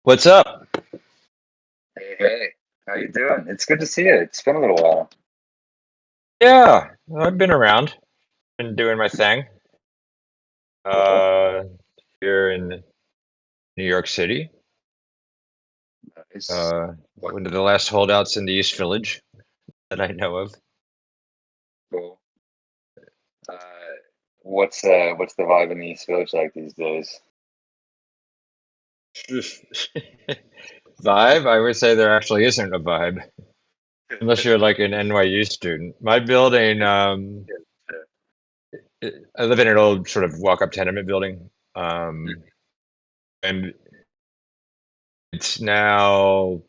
What's up? Hey, how you doing? It's good to see you. It's been a little while. Yeah, I've been around, been doing my thing. Cool. Uh, Here in New York City. Nice. What One of the last holdouts in the East Village that I know of. cool. Uh, what's the vibe in the East Village like these days? Vibe? I would say there actually isn't a vibe, unless you're like an NYU student. My building, I live in an old sort of walk-up tenement building, and it's now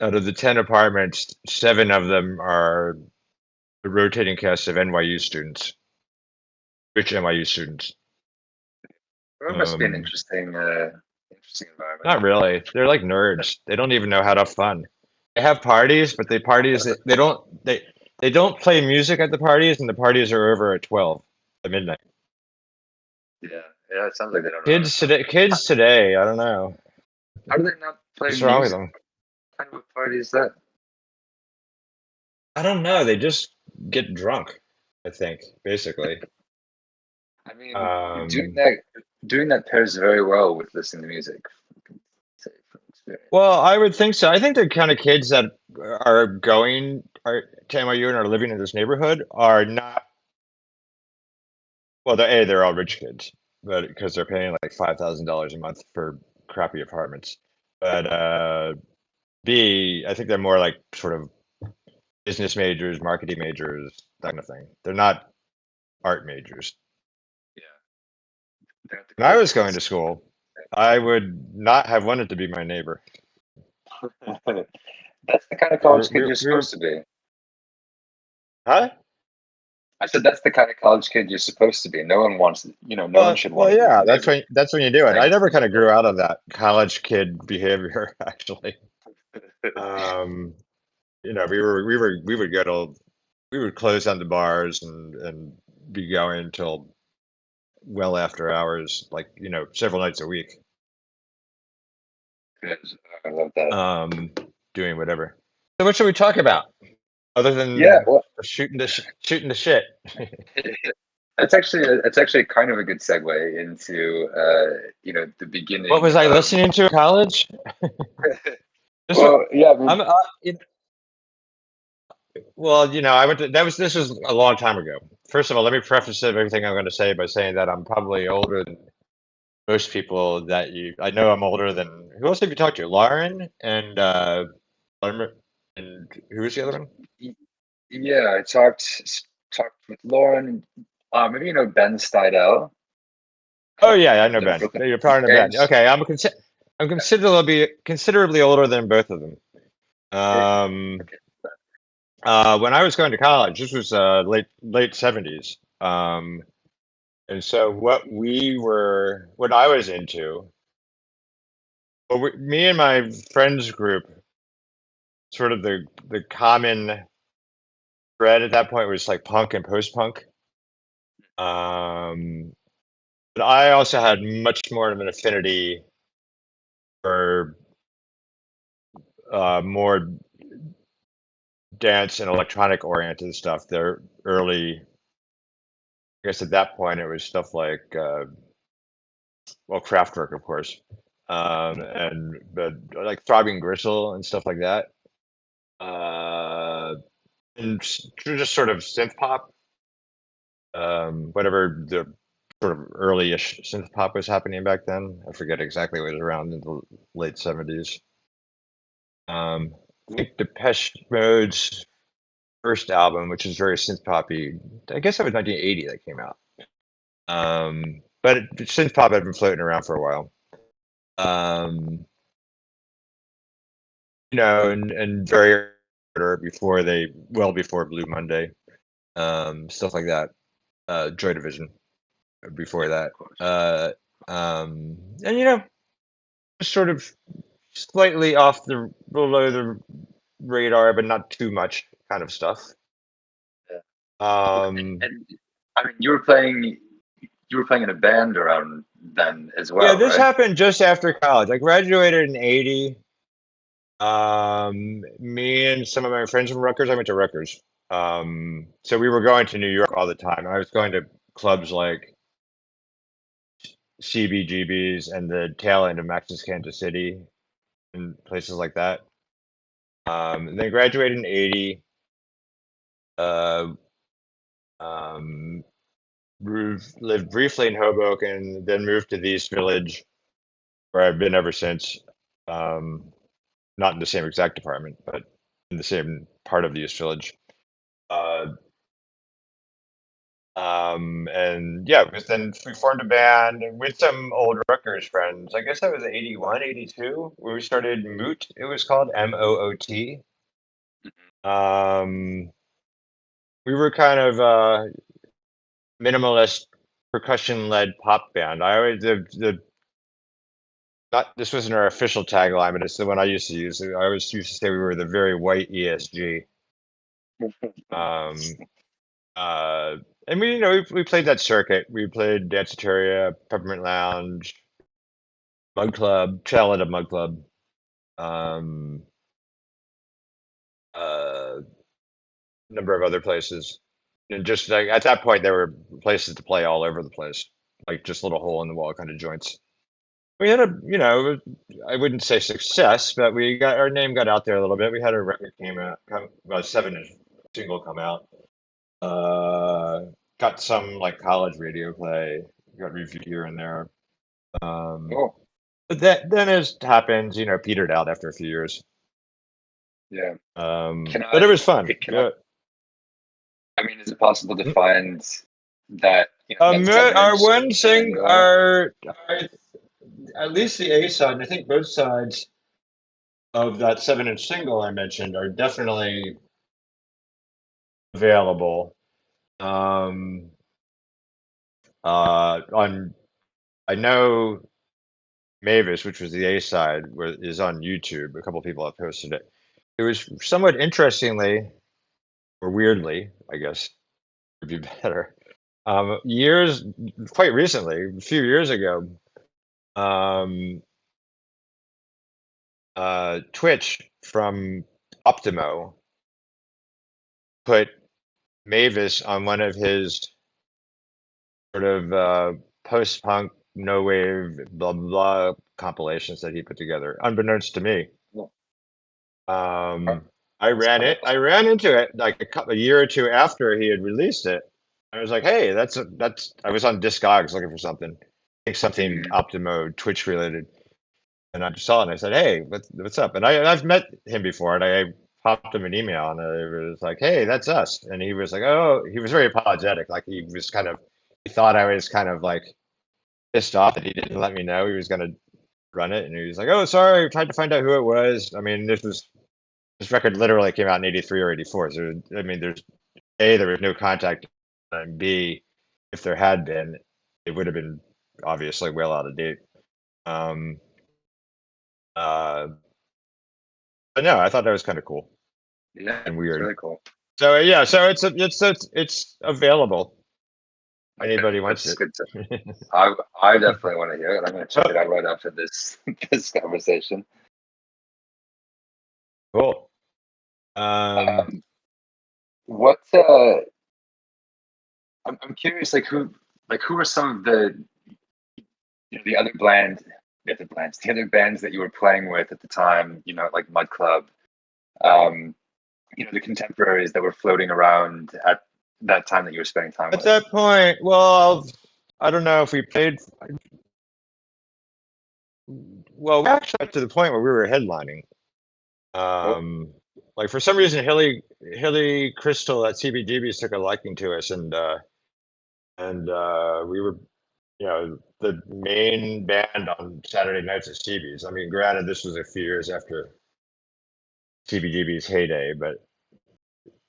out of the 10 apartments, 7 of them are the rotating cast of NYU students, rich NYU students. It must be an Um, interesting environment. Not really. They're like nerds. They don't even know how to have fun. They have parties, but they parties they don't play music at the parties, and the parties are over at 12 at midnight. Yeah, yeah. It sounds like they don't know how to have fun. Kids today, I don't know How do they not play what's wrong with music? them. What kind of a party is that? I don't know. They just get drunk, I think, basically. I mean, Um, doing that pairs very well with listening to music. I can say from experience. well, I would think so. I think the kind of kids that are going are to NYU and are living in this neighborhood are not. Well, they're all rich kids, but because they're paying like $5,000 a month for crappy apartments. But B, I think they're more like sort of business majors, marketing majors, that kind of thing. They're not art majors. Yeah, they're at the When I cool was going kids. to school, I would not have wanted to be my neighbor. That's the kind of We were, college we kid were, you're we were supposed to be. huh? I said that's the kind of college kid you're supposed to be. No one wants, no one should want to be Yeah, your neighbor. that's when you do it. I Thanks. never kind of grew out of that college kid behavior, actually. Um, we would go to we would close down the bars and be going until well after hours, like, several nights a week, Good. I love that. um, doing whatever. So what should we talk about other Yeah, than well, shooting the shit? that's actually kind of a good segue into the What beginning was I of. listening to in college? This was, Well, yeah, I mean, I'm, well, I went to, this was a long time ago. First of all, let me preface everything I'm going to say by saying that I'm probably older than most people I know. I'm older than, who else have you talked to? Lauren and, Lauren, and who was the other one? y- yeah, I talked with Lauren. Maybe you know Ben Steidel, Oh yeah, I know the Ben. Brooklyn You're part of Ben. Kings. Okay, I'm considerably older than both of them. Um, Okay. when I was going to college, this was late 70s. And so what I was into, well, me and my friends group, sort of the common thread at that point was like punk and post-punk. Um, but I also had much more of an affinity for more dance and electronic oriented stuff. Their early, I guess at that point it was stuff like well, Kraftwerk, of course, and but like Throbbing Gristle and stuff like that, and just sort of synth pop, whatever the sort of early-ish synth pop was happening back then. I forget exactly what was around in the late 70s. I think Depeche Mode's first album, which is very synth poppy, I guess that was 1980 that came out. But synth pop had been floating around for a while. Um, and very well before Blue Monday, stuff like that. Joy Division before Yeah, that. of course. And just sort of slightly below the radar, but not too much kind of stuff. Yeah. Um, And I mean, you were playing in a band around then as Yeah, well, this right? happened just after college. I graduated in 80. Me and some of my friends from Rutgers, I went to Rutgers. So we were going to New York all the time. I was going to clubs like CBGB's and the tail end of Max's Kansas City and places like that. And then graduated in 80. Uh, um, lived briefly in Hoboken, then moved to the East Village, where I've been ever since. Um, not in the same exact department, but in the same part of the East Village. Uh, and yeah, because then we formed a band with some old Rutgers friends. I guess that was 81, 82, where we started Moot. It was called Moot. Um, we were kind of minimalist percussion-led pop band. I always the not this wasn't our official tagline, but it's the one I used to use. I always used to say we were the very white ESG. Um, uh, and we played that circuit. We played Danceteria, Peppermint Lounge, Mug Club, tail end of Mug Club, um, uh, number of other places. And just like at that point, there were places to play all over the place, like just little hole in the wall kind of joints. We had I wouldn't say success, but we got our name got out there a little bit. We had a record came out, about 7-inch single come out. Uh, got some like college radio play, got reviewed here and there. Um, Cool. but that then as happens, petered out after a few years. Yeah. Can But it I? was fun. Can I? Yeah. I mean, is it possible to find that that seven Our inch one thing, anywhere? our at least the A side, and I think both sides of that 7-inch single I mentioned are definitely available. Um, on I know Mavis, which was the A side, is on YouTube. A couple people have posted it. It was somewhat interestingly or weirdly, I guess would be better. Years, quite recently, a few years ago, um, Twitch from Optimo put Mavis on one of his sort of post-punk, no wave, blah blah compilations that he put together, unbeknownst to me. Well, Um, that's quite I awesome. ran into it like a year or two after he had released it. I was like, hey, that's. I was on Discogs looking for something. I think something Mm, Optimo Twitch related, and I just saw it and I said, hey, what's up? And I've met him before, and I popped him an email, and it was like, hey, that's us. And he was like, oh, he was very apologetic, like he thought I was kind of like pissed off that he didn't let me know he was going to run it, and he was like, oh, sorry, I tried to find out who it was. I mean, this record literally came out in 83 or 84. So, I mean, there's A, there was no contact, and B, if there had been, it would have been obviously well out of date. Um, uh, but no, I thought that was kind of cool yeah, and it's weird. really cool. So yeah, so it's available. Okay, Anybody wants that's it. good to. I definitely want to hear it. I'm going to check Oh, it out right after this this conversation. cool. Um, what I'm curious, like who are some of the other the other bands that you were playing with at the time? Like Mud Club. Um, the contemporaries that were floating around at that time that you were spending time at with. that point, well, I don't know if we played. Well, we actually got to the point where we were headlining. Oh, Um, like for some reason, Hilly Crystal at CBGB's took a liking to us, and we were, the main band on Saturday nights at CB's. I mean, granted, this was a few years after CBGB's heyday, but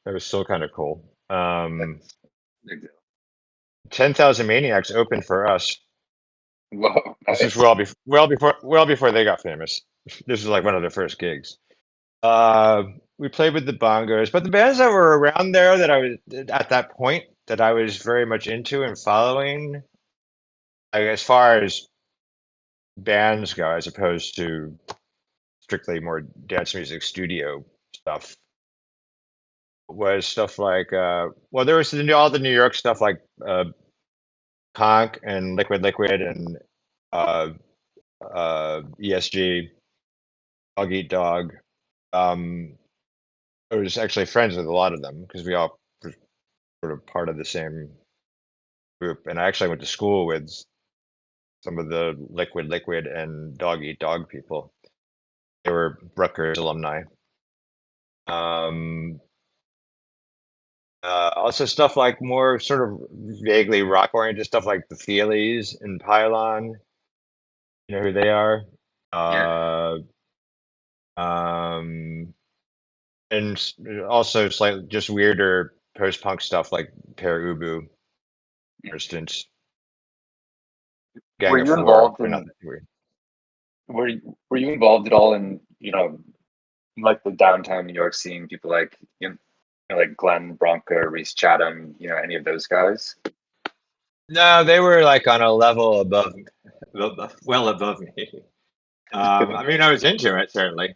it was still kind of cool. that's big deal. 10,000 Maniacs opened for us. Whoa, This is nice. well before they got famous. This was like one of their first gigs. We played with the Bongos, but the bands that were around there that I was at that point that I was very much into and following, like as far as bands go, as opposed to strictly more dance music studio stuff, was stuff like well, there was all the New York stuff like Conk and Liquid and uh, ESG, Dog Eat Dog. I was actually friends with a lot of them because we all were sort of part of the same group, and I actually went to school with some of the Liquid and Dog Eat Dog people. They were Rutgers alumni. Um, Also stuff like more sort of vaguely rock oriented stuff like the Feelies and Pylon. You know who they are? Yeah. Uh, um, and also slightly just weirder post punk stuff like Per Ubu, for instance. Were Gang of you Four, involved but not in? that weird. Were you involved at all in like the downtown New York scene? People like like Glenn Bronca, Reese Chatham, any of those guys? No, they were like on a level above, well above me. I mean, I was into it certainly.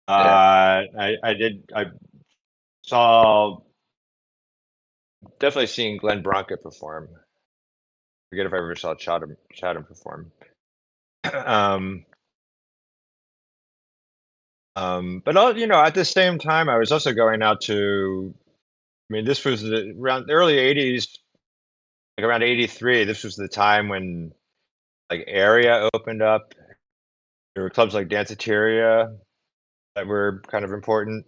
Yeah. I saw definitely seen Glenn Bronca perform. Forget if I ever saw Chatham perform. um, but at the same time, I was also going out to. I mean, this was around the early '80s, like around '83. This was the time when like Area opened up. There were clubs like Danceteria that were kind of important.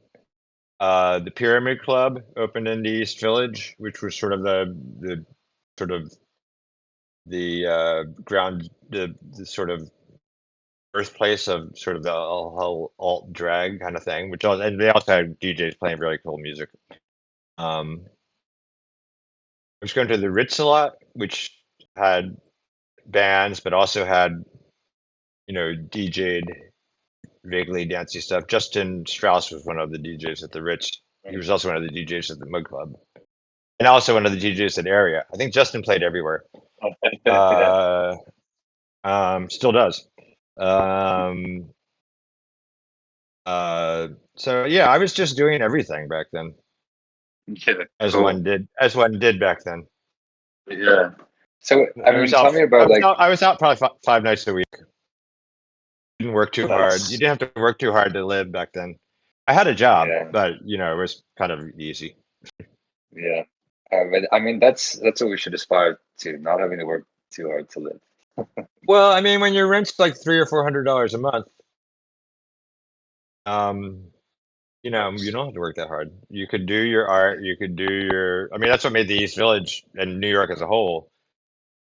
The Pyramid Club opened in the East Village, which was sort of the sort of the sort of birthplace of sort of the whole alt drag kind of thing. And they also had DJs playing really cool music. I was going to the Ritz a lot, which had bands, but also had DJ'd vaguely dancey stuff. Justin Strauss was one of the DJs at the Ritz. He was also one of the DJs at the Mug Club. And also one of the DJs at Area. I think Justin played everywhere. Yeah. Uh, Still does. Um, so yeah, I was just doing everything back then, Yeah. as Cool. as one did back then. Yeah. So, I I was mean, out. tell me about like. I was out probably 5 nights a week. Didn't work too hard. You Nice. didn't have to work too hard to live back then. I had a job, Yeah. but it was kind of easy. Yeah. But I mean, that's what we should aspire to, not having to work too hard to live. Well, I mean, when your rent's like $300 or $400 a month, um, you Works. don't have to work that hard. You could do your art. You could do your. I mean, that's what made the East Village and New York as a whole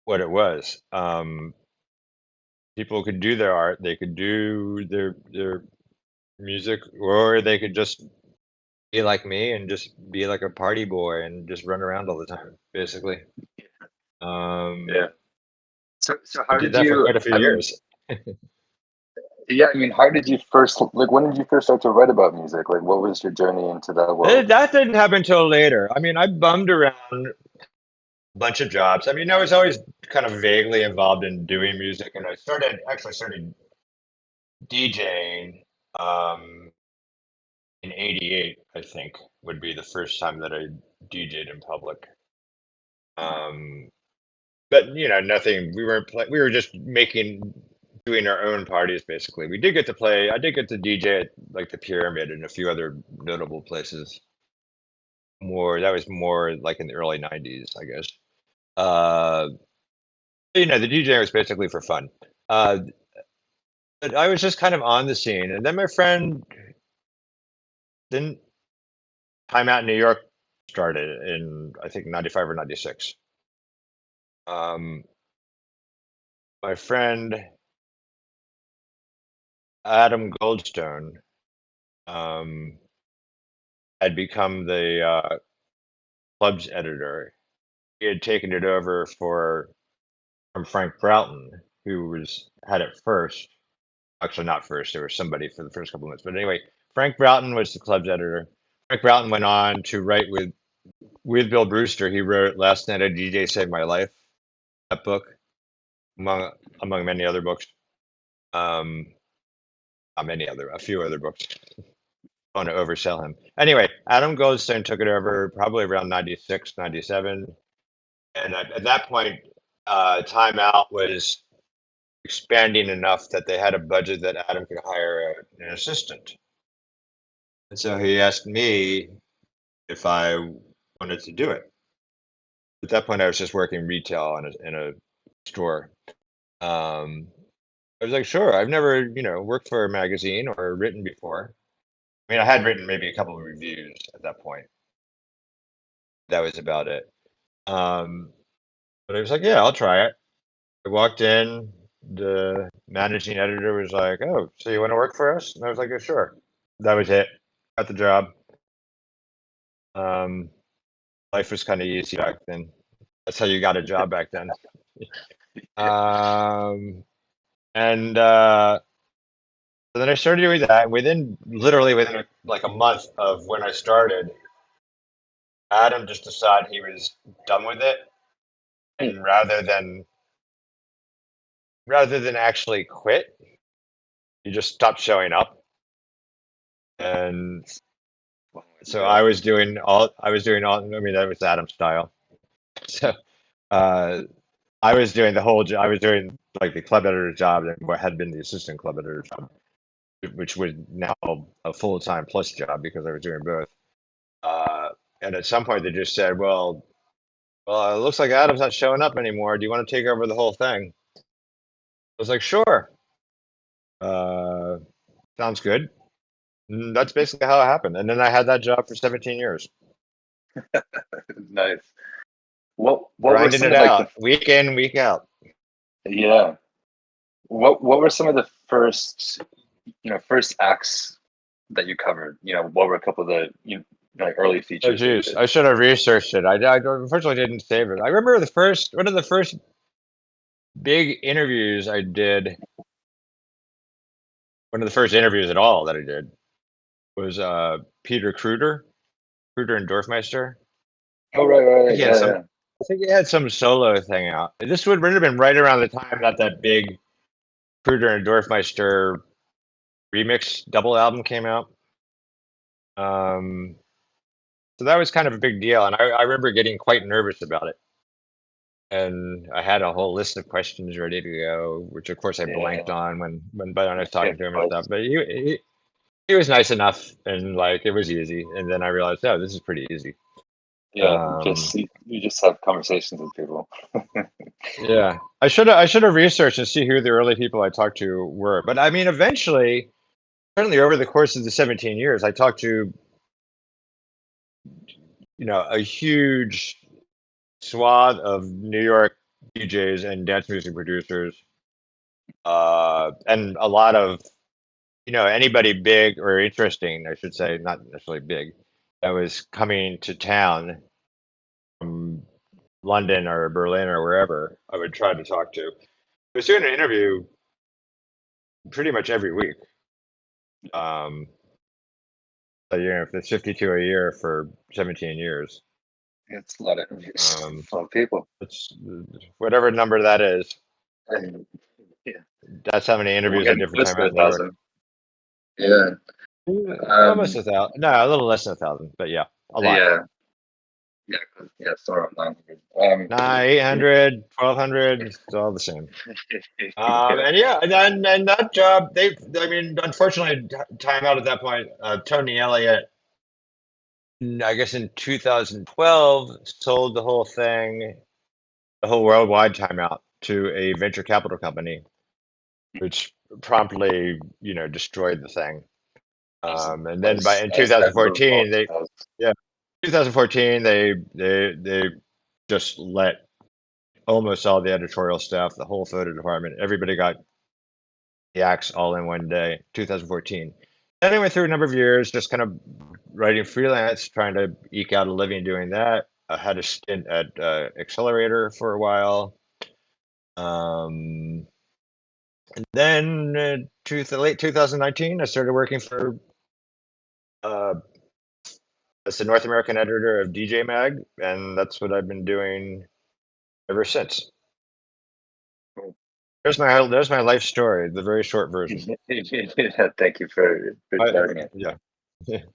what it was. People could do their art. They could do their music, or they could just be like me and just be like a party boy and just run around all the time, basically. Um, Yeah. So I how did did that for you? quite a few I mean, years. yeah. I mean, how did you first like? When did you first start to write about music? Like, what was your journey into that world? That didn't happen until later. I mean, I bummed around a bunch of jobs. I mean, I was always kind of vaguely involved in doing music, and I started DJing in '88. I think would be the first time that I DJ'd in public. Um, but nothing. We were just doing our own parties basically. We did get to play. I did get to DJ at like the Pyramid and a few other notable places. That was more like in the early '90s, I guess. Uh, the DJ was basically for fun. Uh, but I was just kind of on the scene, and then my friend then Time Out in New York started in I think '95 or '96. Um, my friend Adam Goldstone um, had become the club's editor. He had taken it over from Frank Broughton, who had it first. Actually, not first. There was somebody for the first couple of months, but anyway, Frank Broughton was the club's editor. Frank Broughton went on to write with Bill Brewster. He wrote "Last Night a DJ Saved My Life," that book, among many other books. Um, a few other books. I want to oversell him. Anyway, Adam Goldstein took it over probably around 96, 97. And at that point, Time Out was expanding enough that they had a budget that Adam could hire an assistant. And so he asked me if I wanted to do it. At that point, I was just working retail in a store. Um, I was like, sure. I've never, worked for a magazine or written before. I mean, I had written maybe a couple of reviews at that point. That was about it. Um, but I was like, yeah, I'll try it. I walked in. The managing editor was like, "Oh, so you want to work for us?" And I was like, "Yeah, sure." That was it. Got the job. Um, Life was kind of easy back then. That's how you got a job back then. Um, and so then I started doing that. Literally within like a month of when I started, Adam just decided he was done with it, and rather than actually quit, he just stopped showing up. And so I mean, that was Adam's style. So uh, I was doing the whole, I was doing like the club editor job and what had been the assistant club editor job, which was now a full-time plus job because I was doing both. Uh, and at some point they just said, well, it looks like Adam's not showing up anymore. Do you want to take over the whole thing? I was like, sure. Uh, Sounds good. And that's basically how it happened. And then I had that job for 17 years, Nice. What were grinding some it of like the out week in, week out. yeah? What were some of the first acts that you covered? What were a couple of the like early Oh, features that you geez. did? I should have researched it. I unfortunately didn't save it. I remember one of the first big interviews I did, one of the first interviews at all that I did was Peter Kruder and Dorfmeister. Oh, right, right, I think right. he had Yeah, some, yeah. I think he had some solo thing out. This would have been right around the time that big Kruder and Dorfmeister remix double album came out. Um, so that was kind of a big deal, and I remember getting quite nervous about it. And I had a whole list of questions ready to go, which of course I blanked Yeah, on when I was yeah, talking to of him and stuff. course. But he was nice enough, and like it was easy. And then I realized, oh, this is pretty easy. Yeah, Um, you just have conversations with people. yeah, I should have researched and see who the early people I talked to were. But I mean, eventually, certainly over the course of the 17 years, I talked to a huge swath of New York DJs and dance music producers, and a lot of anybody big or interesting, I should say, not necessarily big, that was coming to town from London or Berlin or wherever. I would try to talk to. I was doing an interview pretty much every week. Um, so, if it's 52 a year for 17 years, It's a lot of interviews, um, a lot of people. it's whatever number that is. And yeah, That's how many we're interviews I getting did for close Time to Out a in New York. thousand. Yeah. Almost Um. 1,000. No, a little less than 1,000, but yeah, a lot. Yeah. Yeah. Yeah. Sorry, I'm 900. Nah, 800, 1,200, it's all the same. Yeah. And yeah, and that job, I mean, unfortunately, Time Out at that point, Tony Elliott, I guess in 2012, sold the whole thing, the whole worldwide Time Out to a venture capital company, which promptly, destroyed the thing. And then in As everyone 2014, thought. yeah, 2014, they just let almost all the editorial staff, the whole photo department, everybody got the axe all in one day, 2014. Then I went through a number of years just kind of writing freelance, trying to eke out a living doing that. I had a stint at Accelerator for a while. Um, and then late 2019, I started working for uh, as the North American editor of DJ Mag, and that's what I've been doing ever since. there's my life story, the very short version. Yeah, thank you for I, sharing it. yeah.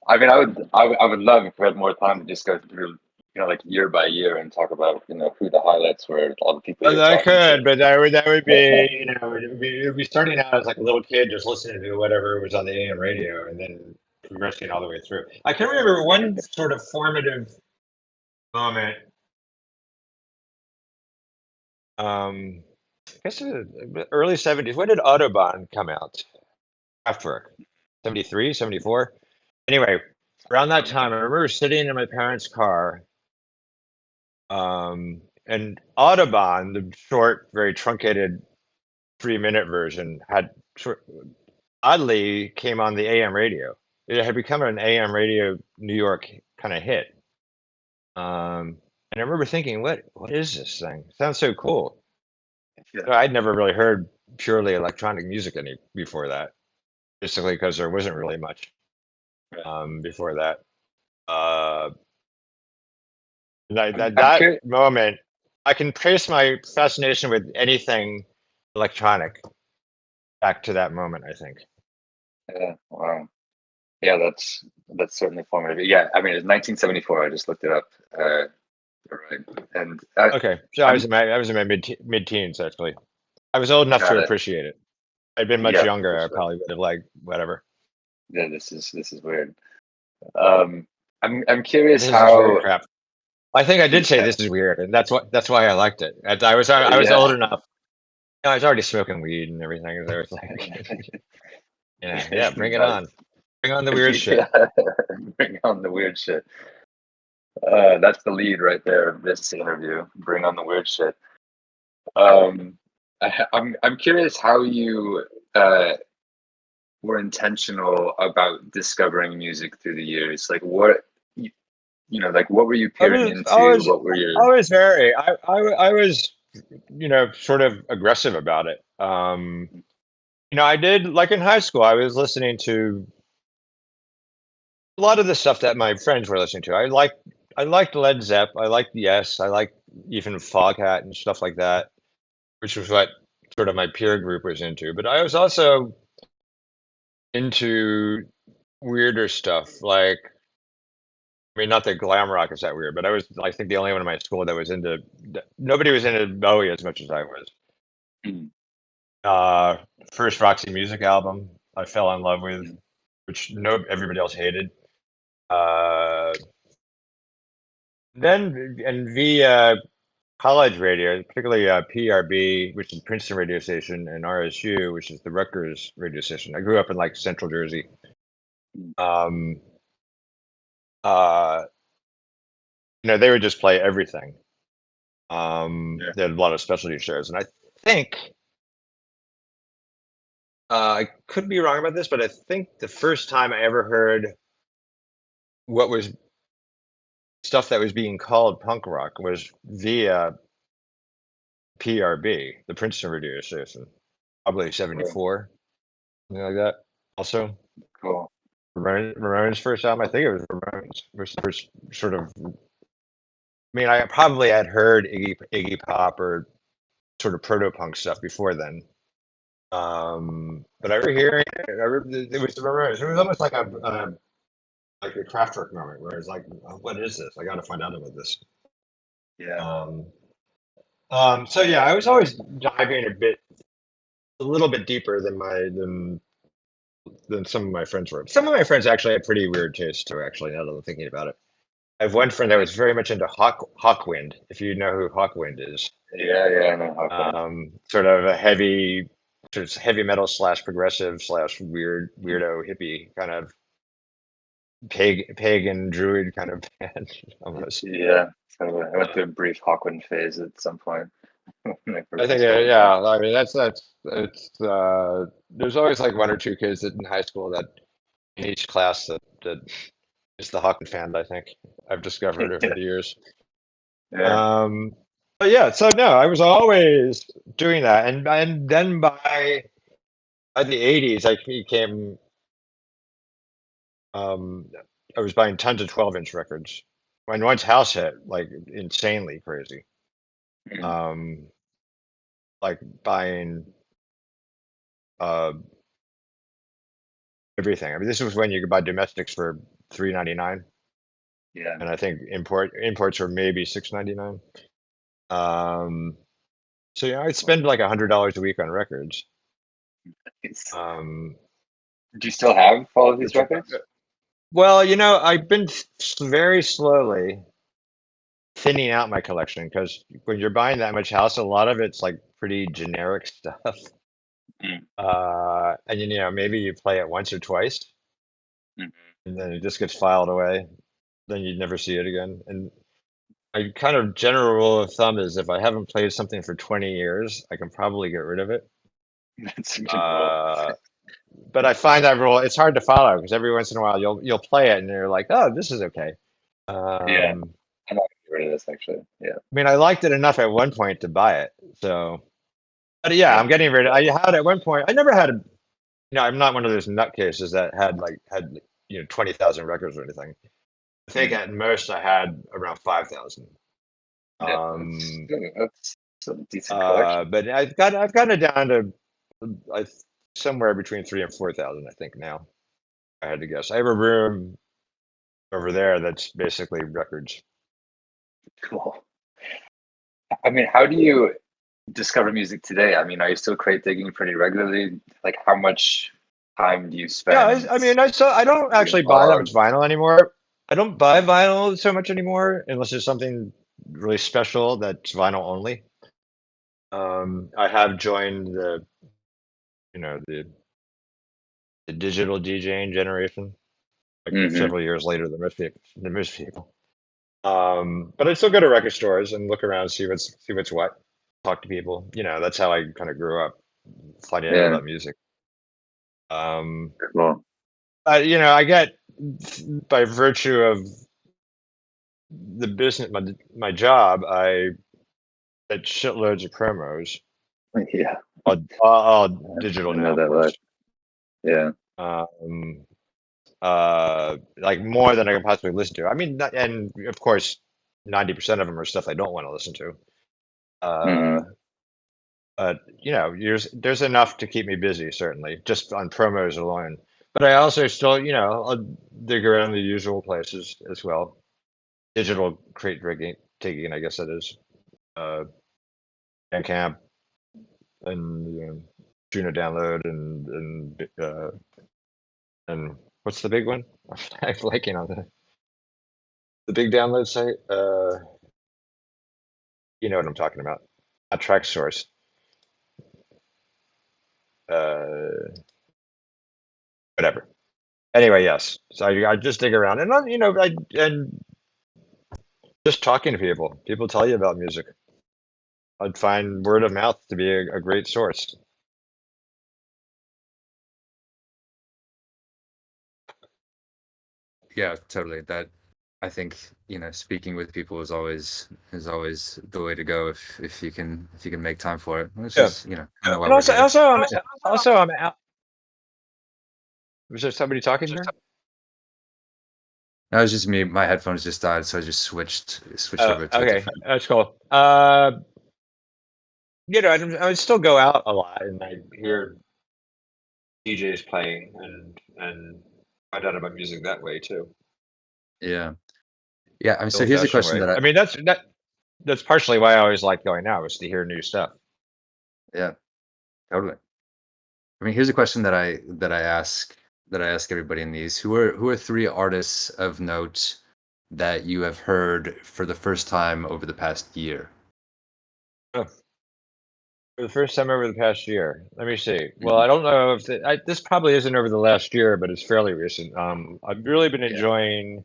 I mean, I would love if we had more time to just go through, like year by year and talk about, who the highlights were, all the people you're I talking could, to. but that would be, it would be starting out as like a little kid just listening to whatever was on the AM radio and then progressing all the way through. I can remember one sort of formative moment. I guess it was early 70s. When did Autobahn come out? Kraftwerk. 73, 74. Anyway, around that time, I remember sitting in my parents' car, and Autobahn, the short, very truncated 3-minute version, had oddly came on the AM radio. It had become an AM radio New York kind of hit. And I remember thinking, what is this thing? Sounds so cool. Yeah. I'd never really heard purely electronic music any before that, basically because there wasn't really much before that. Uh, I'm that curious. moment, I can trace my fascination with anything electronic back to that moment, I think. Yeah, wow. Yeah, that's certainly formative. Yeah, I mean, it's 1974. I just looked it up. Right, and Okay, so I'm I was in my mid teens actually. I was old enough got to it. appreciate it. I'd been much Yeah, for younger, I sure. probably would have like whatever. Yeah, this is weird. I'm curious This is weird how. crap. I think I did say Yeah, this is weird, and that's why I liked it. I was yeah. old enough. I was already smoking weed and everything. So it was like, yeah, bring it Nice. on, bring on the weird shit. Yeah, bring on the weird shit. That's the lead right there of this interview. Bring on the weird shit. Um, I'm curious how you uh, were intentional about discovering music through the years. Like like what were you I peering was into? always What were your always very. I was sort of aggressive about it. I did like in high school. I was listening to a lot of the stuff that my friends were listening to. I liked Led Zepp. I liked Yes. I liked even Foghat and stuff like that, which was what sort of my peer group was into. But I was also into weirder stuff. Like, I mean, not that glam rock is that weird, but I think, the only one in my school that was into. Nobody was into Bowie as much as I was. Mm, Uh, First Roxy Music album, I fell in love with, mm, which no everybody else hated. Uh, then and via college radio, particularly PRB, which is Princeton radio station, and RSU, which is the Rutgers radio station. I grew up in like Central Jersey. mm. Um, uh, they would just play everything. Yeah. They had a lot of specialty shows, and I think I could be wrong about this, but I think the first time I ever heard what was stuff that was being called punk rock was via PRB, the Princeton radio station, probably Cool. 74, something like that. Also, Cool. Ramones' first album, I think it was Ramones, was the first sort of. I mean, I probably had heard Iggy Pop or sort of proto punk stuff before then. But I remember hearing it. It was the Ramones. It was almost like a Kraftwerk moment where it's like, "Oh, what is this? I got to find out about this." Yeah. Um, so yeah, I was always diving a little bit deeper than some of my friends were. Some of my friends actually had pretty weird taste too. Actually, now that I'm thinking about it, I have one friend that was very much into Hawkwind. If you know who Hawkwind is, Yeah, yeah, I know Hawkwind. sort of a sort of heavy metal slash progressive slash weirdo hippie kind of pagan druid kind of band almost. Yeah. So I went through a brief Hawkwind phase at some point when I I first think, discovered them. yeah. I mean, that's it's. There's always like one or two kids in high school that in each class that is the Hawken fan. I think I've discovered over Yeah. the years. Yeah. Um, but yeah, so no, I was always doing that, and then by the '80s, I became. Um, I was buying tons of 12-inch records. When once House hit, like insanely crazy. Mm. Um, like buying everything. I mean, this was when you could buy domestics for $3.99, Yeah. and I think imports were maybe $6.99. So yeah, I'd spend like $100 a week on records. Um, Do you still have all of these which are, records? well, I've been very slowly thinning out my collection because when you're buying that much house, a lot of it's like pretty generic stuff. Mm, And maybe you play it once or twice, mhm. and then it just gets filed away. Then you'd never see it again. And I kind of general rule of thumb is if I haven't played something for 20 years, I can probably get rid of it. That's a good rule. Uh, but I find that rule it's hard to follow because every once in a while you'll play it and you're like, oh, this is okay. Yeah, I'm not gonna get rid of this actually. Yeah, I mean, I liked it enough at one point to buy it. So, but yeah, I'm yeah. getting rid of. I had at one point. I never had. I'm not one of those nutcases that had 20,000 records or anything. I think Mm. at most I had around 5,000. Yeah, Um, that's a decent collection. but I've gotten it down to I, somewhere between 3,000 and 4,000. I think now. I had to guess. I have a room over there that's basically records. Cool. I mean, how do you discover music today? I mean, are you still crate digging pretty regularly? Like, how much time do you Yeah, spend I mean, I don't doing actually buy that much logs? vinyl anymore. I don't buy vinyl so much anymore unless it's something really special that's vinyl only. I have joined the digital DJing generation, like Hmm. several years later than most people. But I still go to record stores and look around, see what's what, talk to people. That's how I kind of grew up, finding out Yeah, about music. Um, cool. I get by virtue of the business, my job, I get shitloads of promos, Yeah, all digital I now, know of that course. look. Yeah. Um, like more than I can possibly listen to. I mean, and of course, 90% of them are stuff I don't want to listen to. Uh, Hmm. but there's enough to keep me busy, certainly, just on promos alone. But I also still, I'll dig around the usual places as well. Digital crate taking, I guess that is. Uh, Bandcamp and Juno download and what's the big one? I'm blanking on the big download site. You know what I'm talking about. Not track source. Uh, whatever. Anyway, yes. So I just dig around and and just talking to people. People tell you about music. I'd find word of mouth to be a great source. Yeah, totally. That I think, speaking with people is always the way to go if you can make time for it, which Yeah. is, kind of why And we're here. also I'm out. Was there somebody talking here? That was just me. My headphones just died, so I just switched over to a Okay, different. that's cool. I would still go out a lot and I hear DJs playing and find out about music that way too, Yeah. Yeah. I mean, the so here's a old-fashioned question way. that I I mean, that's partially why I always like going out, is to hear new stuff. yeah, totally. I mean, here's a question that I ask everybody in these. Who are three artists of note that you have heard for the first time over the past year? Oh, for the first time over the past year, let me see. Well, Mhm. I don't know if this probably isn't over the last year, but it's fairly recent. I've really been Yeah. enjoying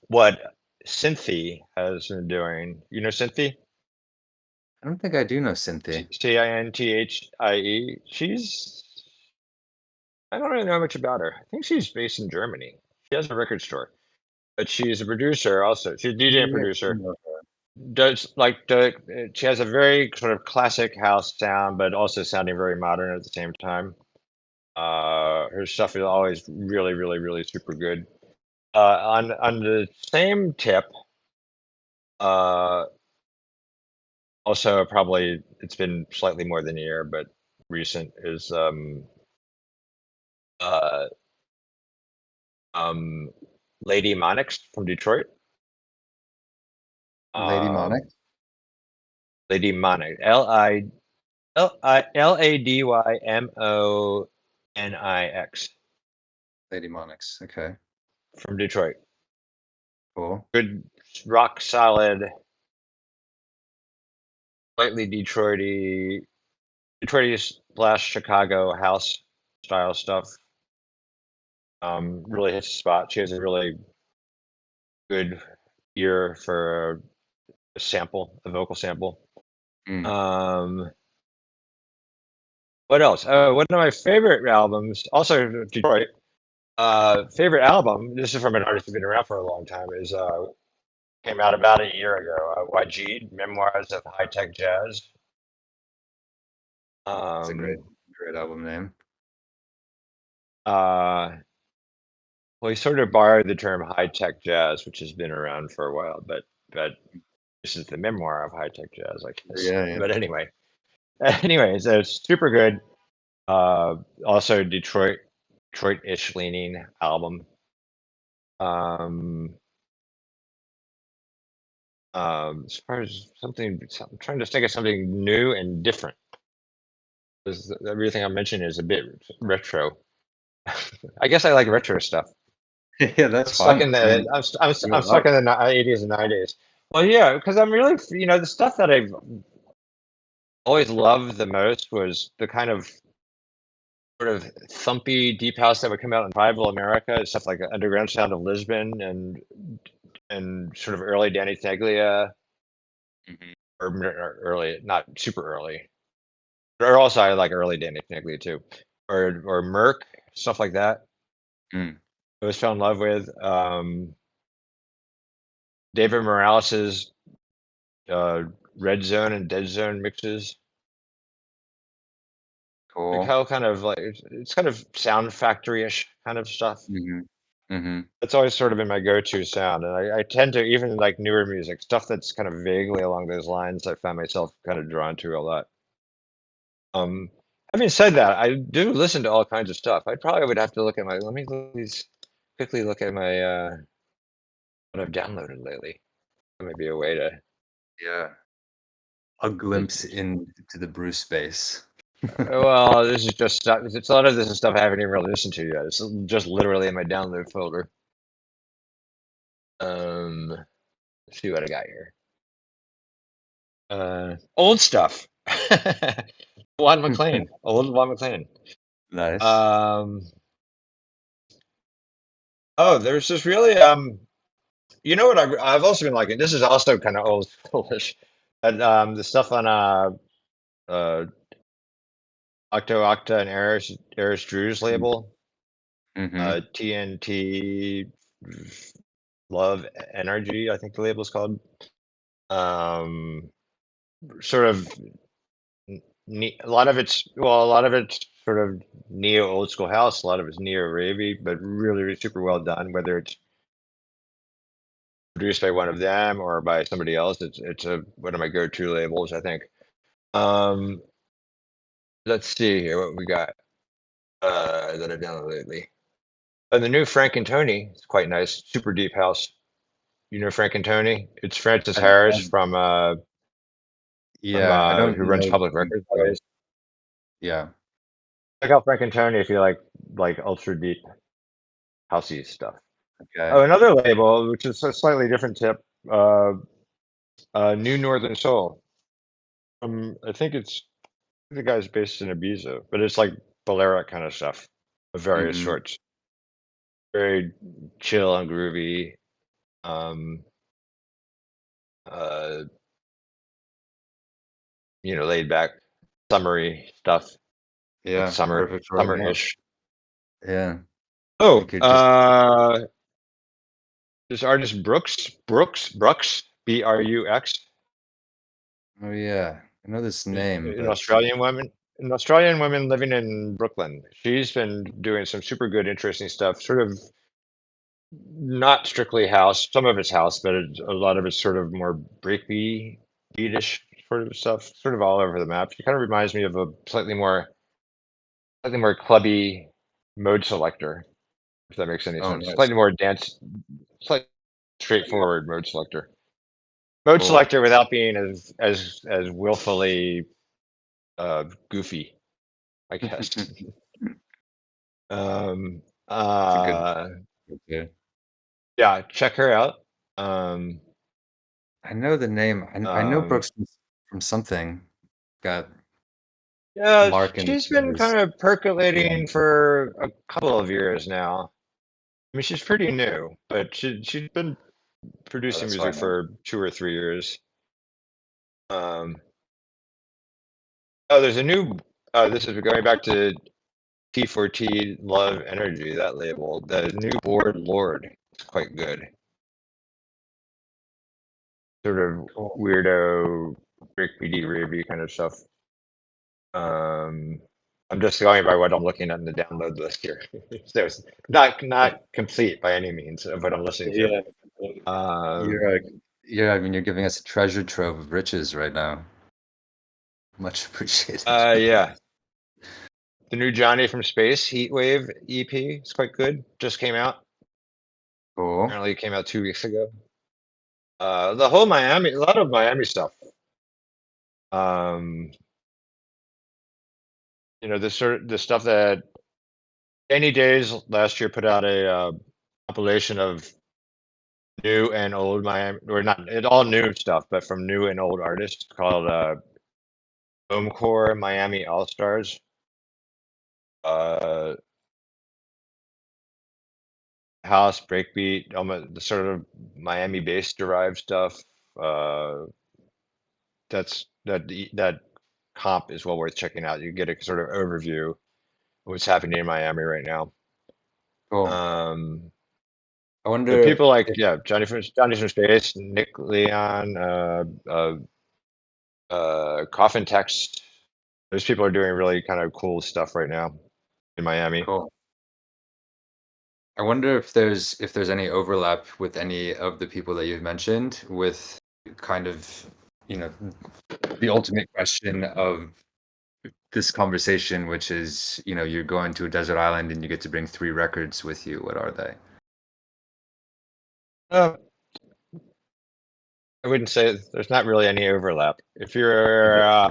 what Cynthia has been doing. You know Cynthia? I don't think I do know Cynthia. Cinthie. I don't really know much about her. I think she's based in Germany. She has a record store, but she's a producer also. She's a DJ and Yeah. producer. Does like she has a very sort of classic house sound, but also sounding very modern at the same time. Her stuff is always really, really, really super good. On the same tip, uh, also probably it's been slightly more than a year, but recent is uh, Lady Monix from Detroit. Lady Um, Monic. Lady Monix, Ladymonix Lady Monix. Okay. from Detroit. Cool. Good, rock solid, slightly Detroity slash Chicago house style stuff. Really hits the spot. She has a really good ear for a sample, a vocal sample. Mm. What else? One of my favorite albums, also Detroit. Favorite album. This is from an artist who's been around for a long time. Is came out about a year ago. YG Memoirs of High Tech Jazz. It's a great album name. Well, he sort of borrowed the term high tech jazz, which has been around for a while, but this is the memoir of high tech jazz, I guess. Yeah. But anyway, so it's super good. Also Detroit-ish leaning album. As far as something, I'm trying to think of something new and different. Because everything I mentioned is a bit retro. I guess I like retro stuff. Yeah, that's I'm stuck fine. in I the mean, I'm stuck in the 80s and 90s. Well, yeah, because I'm really, the stuff that I've always loved the most was the kind of sort of thumpy deep house that would come out in Tribal America, stuff like Underground Sound of Lisbon and sort of early Danny Teglia, Mhm. or early, not super early, but also I like early Danny Teglia too, or Merc, stuff like that. Mm. I always fell in love with David Morales's Red Zone and Dead Zone mixes. Like Cool. how kind of like it's kind of Sound Factory-ish kind of stuff. That's always sort of been my go-to sound, and I tend to even like newer music, stuff that's kind of vaguely along those lines. I find myself kind of drawn to a lot. Having said that, I do listen to all kinds of stuff. I probably would have to look at my. Let me quickly look at my what I've downloaded lately. That might be a way to. Yeah. A glimpse into the Bruce space. Well, this is just stuff. It's a lot of this is stuff I haven't even really listened to yet. It's just literally in my download folder. Let's see what I got here. Old stuff. Juan McLean, old Juan McLean. Nice. Oh, there's this really you know what I've also been liking. This is also kind of old schoolish, but the stuff on uh Octa and Eris Drew's label, TNT Love Energy, I think the label's called. Sort of a lot of it's sort of neo old school house. A lot of it's neo ravey, but really super well done. Whether it's produced by one of them or by somebody else, it's one of my go-to labels, I think. Let's see here what we got that I've done lately. The new Frank and Tony is quite nice. Super deep house. You know Frank and Tony? It's Francis Harris from Yeah, I don't who runs know Public too Records well. nowadays. Yeah. Check out Frank and Tony if you like ultra deep housey stuff. Okay. Oh, another label, which is a slightly different tip, New Northern Soul. I think the guy's based in Ibiza, but it's like Balearic kind of stuff of various sorts. Very chill and groovy. Laid back, summery stuff. Yeah, perfect for right now. Summer-ish. Yeah. Oh, Just this artist Brooks, Brux. Oh yeah, I know this name, An but Australian woman living in Brooklyn. She's been doing some super good, interesting stuff. Sort of not strictly house. Some of it's house, but a lot of it's sort of more breakbeat, beatish sort of stuff. Sort of all over the map. She kind of reminds me of a slightly more slightly more clubby mode selector, if that makes any Oh, sense. nice. Slightly more slightly straightforward mode selector. Mode Cool. selector without being as willfully goofy, I guess. It's a good. Yeah. Yeah, check her out. Um, I know the name. I know um, Brooks from something. Got yeah, Mark and she's been his. kind of Yeah. percolating for a couple of years now. I mean, she's pretty new, but she's been Oh, producing that's why I music know. for 2 or 3 years. Um, oh, there's a new. This is going back to T4T Love Energy, that label. The new Board Lord is quite good. Sort of Cool. weirdo, breakbeaty, ravey kind of stuff. I'm just going by what I'm looking at in the download list here. So it's not complete by any means of what I'm listening to. Yeah. Um, I mean, you're giving us a treasure trove of riches right now. Much appreciated. yeah. The new Johnny from Space Heatwave EP is quite good. Just came out. Cool. Apparently it came out 2 weeks ago. The whole Miami, a lot of Miami stuff. Um, the stuff that Any Days last year put out a compilation of new and old Miami, or not all new stuff, but from new and old artists called Homecore Miami All Stars. Uh, House breakbeat, almost the sort of Miami bass derived stuff. Uh, that comp is well worth checking out. You get a sort of overview of what's happening in Miami right now. Cool. Um, I the wonder people like if Johnny from Space, Nick Leon, Coffin Text. Those people are doing really kind of cool stuff right now in Miami. cool. I wonder if there's any overlap with any of the people that you've mentioned with kind of, you know, the ultimate question of this conversation, which is, you're going to a desert island and you get to bring 3 records with you. What are they? Uh, I wouldn't say there's not really any overlap. If you're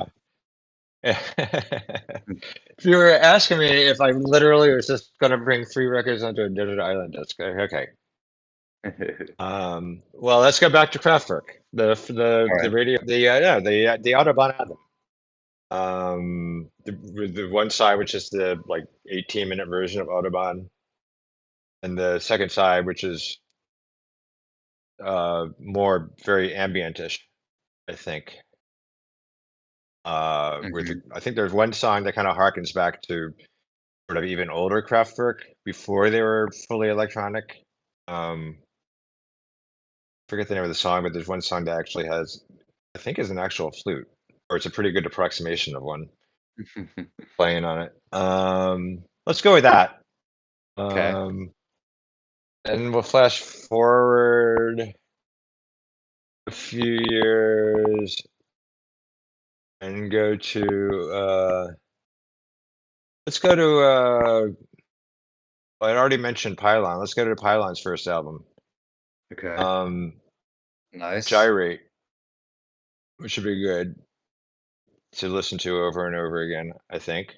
if you were asking me if I literally was just gonna bring 3 records onto a desert island, that's okay. Well, let's go back to Kraftwerk. All The right. radio the Autobahn album. The one side which is the like 18-minute version of Autobahn, and the second side which is more very ambientish, I think. Mhm. I think there's one song that kind of harkens back to sort of even older Kraftwerk before they were fully electronic. Forget the name of the song, but there's one song that actually has, I think, is an actual flute, or it's a pretty good approximation of one playing on it. Let's go with that. Okay. And we'll flash forward a few years and go to let's go to I already mentioned Pylon. Let's go to Pylon's first album. Okay. Nice. Gyrate, which should be good to listen to over and over again, I think.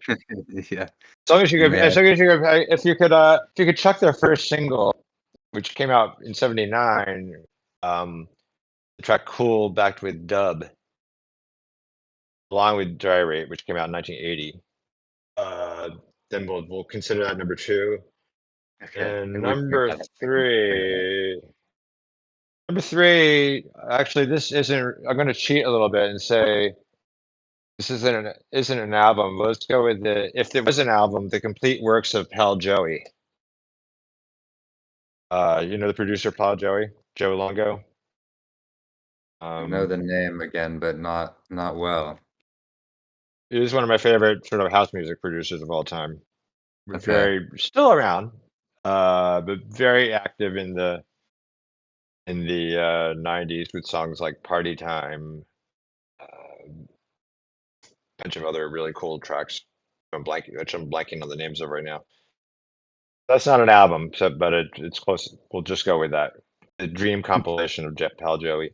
Yeah. As long as you You could, may as have. long as if you could chuck their first single, which came out in '79, the track "Cool" backed with dub, along with Gyrate, which came out in 1980. Uh, then we'll consider that number two. Okay. And We can make that. We can bring that. number three, actually, this isn't. I'm going to cheat a little bit and say this isn't an album. Let's go with if there was an album, the complete works of Pal Joey. The producer Paul Joe Longo. I know the Um, name again, but not well. he was one of my favorite sort of house music producers of all time. Okay. Very still around, but very active in the '90s with songs like "Party Time," a bunch of other really cool tracks. I'm blanking on the names of right now. That's not an album, but it's close. We'll just go with that. The Dream compilation of Jet Pal Joey.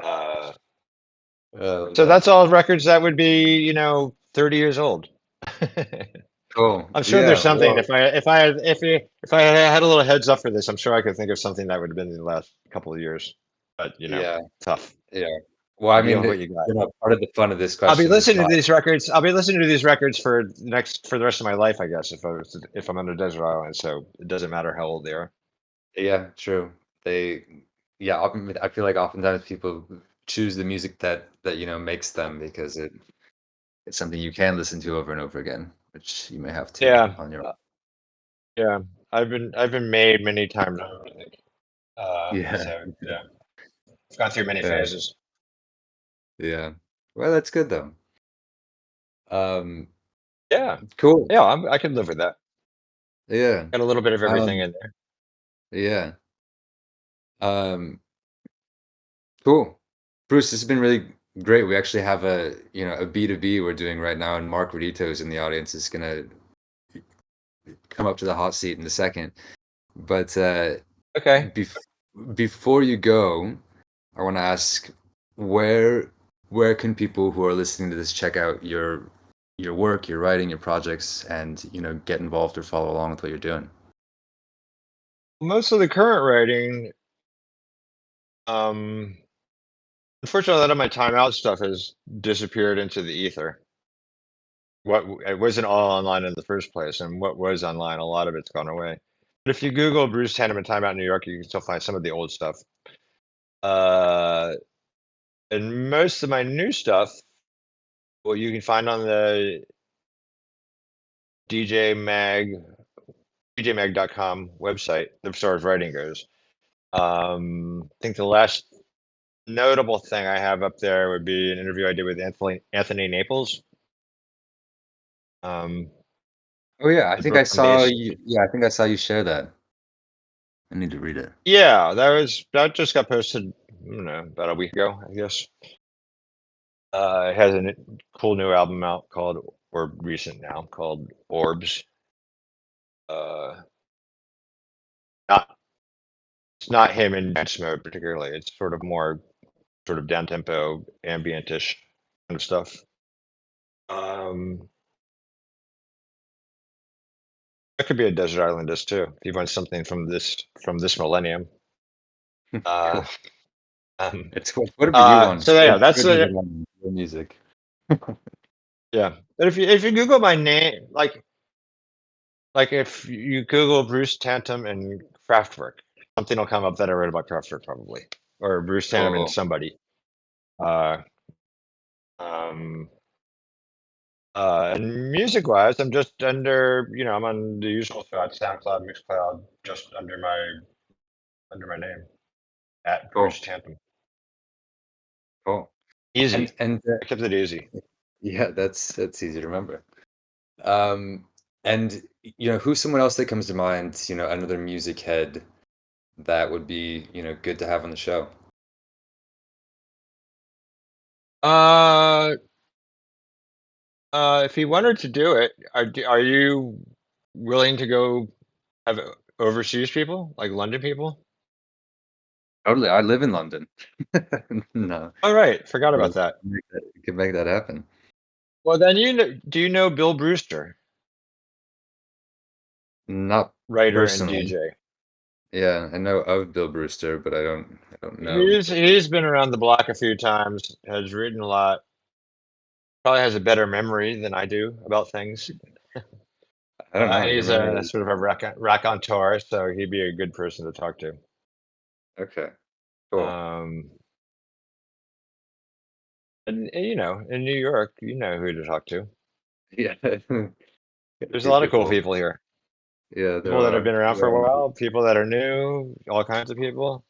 So that's all records that would be 30 years old. Cool. I'm sure Yeah. there's something. Well, If I had a little heads up for this, I'm sure I could think of something that would have been in the last couple of years. But yeah. tough. Yeah. Well, I Deal mean, with what you got. part of the fun of this I'll be question is listening not. to these records. I'll be listening to these records for the rest of my life, I guess, if I'm on a desert island. So it doesn't matter how old they are. Yeah, true. Yeah, I feel like oftentimes people choose the music that makes them because it's something you can listen to over and over again, which you may have to Yeah, on your own. yeah. I've been made many times, I think. Yeah, So yeah, I've gone through many yeah, phases. yeah. Well, that's good though. Um, Yeah, cool. yeah. I can live with that. Yeah. Got a little bit of everything Um, in there. yeah. Um, cool. Bruce, this has been really great. We actually have a B2B we're doing right now, and Mark Rodito's in the audience is gonna come up to the hot seat in a second. But Okay. bef before you go, I want to ask where where can people who are listening to this check out your work, your writing, your projects, and get involved or follow along with what you're doing? Most of the current writing, um, unfortunately, a lot of my time out stuff has disappeared into the ether. It wasn't all online in the first place, and what was online, a lot of it's gone away. But if you Google Bruce Hanneman Time Out in New York, you can still find some of the old stuff. Uh, and most of my new stuff, well, you can find on the DJ Mag, djmag.com website, as far as writing goes. I think the last notable thing I have up there would be an interview I did with Anthony Naples, um, Oh yeah, I the think I Brooklyn saw bass. you. Yeah, I think I saw you share that. I need to read it. Yeah, that just got posted, I don't know, about a week ago, I guess. It has a cool new album out or recent now, called Orbs. Uh, not It's not him in dance mode particularly. It's sort of more sort of down tempo, ambientish kind of stuff. Um, that could be a desert islandist too, if you want something from this millennium. Uh, Cool. um, It's whatever you want. so yeah, that's Spread it. your music. Yeah, but if you Google my name, like if you Google Bruce Tantum and Kraftwerk, something will come up that I wrote about Kraftwerk probably, or Bruce Tantum and Cool. somebody. Uh, um, and music-wise, I'm just I'm on the usual spots, SoundCloud, Mixcloud, just under my name at Bruce Cool. Tantum. Cool. Easy. And I kept it easy. yeah, that's easy to remember. Um, and who's someone else that comes to mind? Another music head that would be good to have on the show. Uh, if he wanted to do it, are you willing to go have overseas people, like London people? Totally, I live in London. No, All right, forgot yeah, about that. we can make that happen. Well, then do you know Bill Brewster, Not writer and personally. DJ? Yeah, I know of Bill Brewster, but I don't know. He's been around the block a few times, has written a lot, probably has a better memory than I do about things. I don't know. And You he's never a know. sort of a raconteur, so he'd be a good person to talk to. Okay, cool. Um, and in New York, you know who to talk to. Yeah, a There's a few lot of cool people. people here. Yeah, People that have been around there for a are while, people that are new, all kinds of people.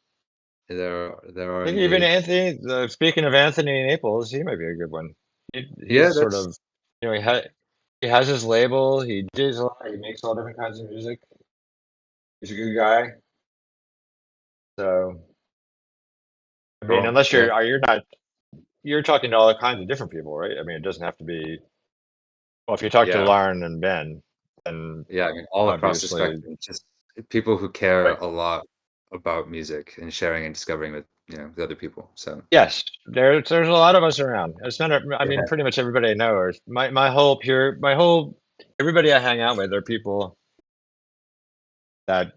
there are I think even indeed. Anthony, speaking of Anthony Naples, he might be a good one. Yeah, He's sort of, he has his label. He does a lot. He makes all different kinds of music. He's a good guy. So, I mean, cool. unless Yeah, you're not, you're talking to all kinds of different people, right? I mean, it doesn't have to be. Well, if you talk to Yeah. Lauren and Ben, then Yeah, I mean, all across the obviously, spectrum, just people who care right. a lot about music and sharing and discovering with, the other people. So Yes, there's a lot of us around. It's not I mean, yeah, pretty much everybody I know, or everybody I hang out with are people that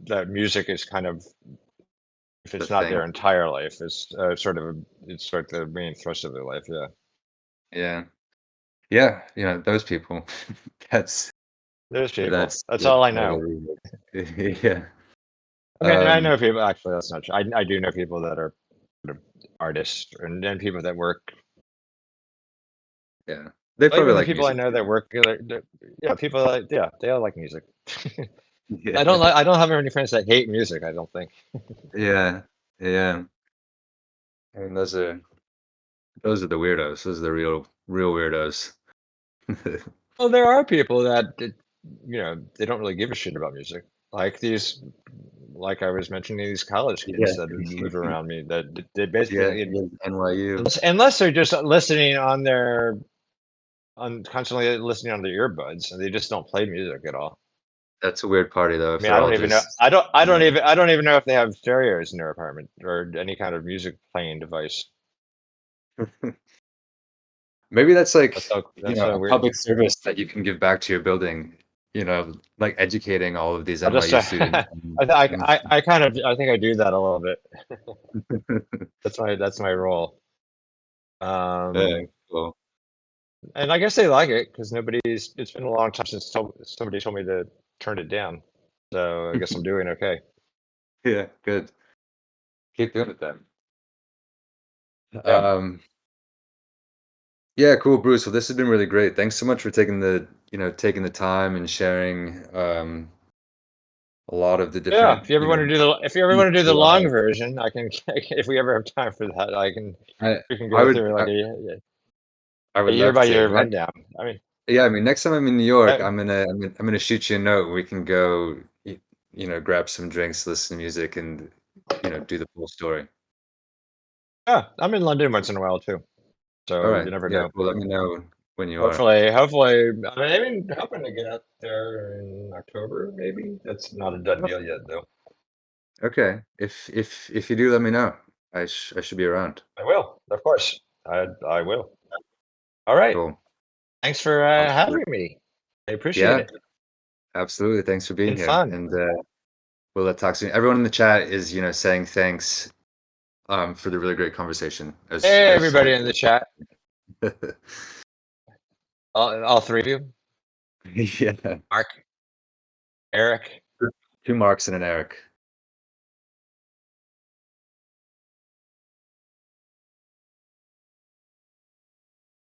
that music is kind of, if the it's not their thing. entire life, it's it's sort of the main thrust of their life. Yeah, Yeah. Yeah, those people. That's there's people. that's That's that's all I where they know. live. Yeah. I mean, I Um, know people. Actually, that's not true. I do know people that are sort of artists, and then people that work. yeah. They probably Even the like people I music know that too. work, yeah, people like, yeah, they all like music. Yeah. I don't have any friends that hate music. I don't think. Yeah. Yeah. I mean, those are the weirdos. Those are the real weirdos. Well, there are people they don't really give a shit about music. Like like I was mentioning, these college Yeah. kids that live around me that they Yeah, basically, yeah, NYU. unless they're just listening on constantly listening on their earbuds, and they just don't play music at all. That's a weird party though, I if mean, they're all just I don't even know if they have stereos in their apartment or any kind of music playing device. maybe that's That's so a weird. public service that you can give back to your building, like educating all of these I'll just NYU students and, I think I do that a little bit. That's my role. yeah, Um, cool. and I guess they like it because it's been a long time since somebody told me to turn it down. So I guess I'm doing okay. Yeah, good. Keep doing it then. Yeah. Um, yeah, cool, Bruce. Well, this has been really great. Thanks so much for taking the time and sharing a lot of the Yeah. different, If you ever want to do the long version, I can, if we ever have time for that, I we can I go would through I, like I a would year love by to. year rundown. I mean, Yeah, I mean, next time I'm in New York, uh, I'm gonna shoot you a note. We can go, grab some drinks, listen to music, and do the full story. yeah, I'm in London once in a while too. All So right. you never Yeah, know. cool. Let me know when you are. Hopefully, I'm even hoping to get out there in October, maybe. That's not a done Oh, deal yet, though. okay. If you do, let me know. I should be around. I will, of course. I will. All right. Cool. Thanks for Sounds good. having me. I appreciate Yeah, it. absolutely. Thanks for being Been here. fun. And we'll talk soon. Everyone in the chat is, saying thanks for the really great conversation. Hey, As everybody in the chat, all three of you, yeah. Mark, Eric. Two Marks and an Eric.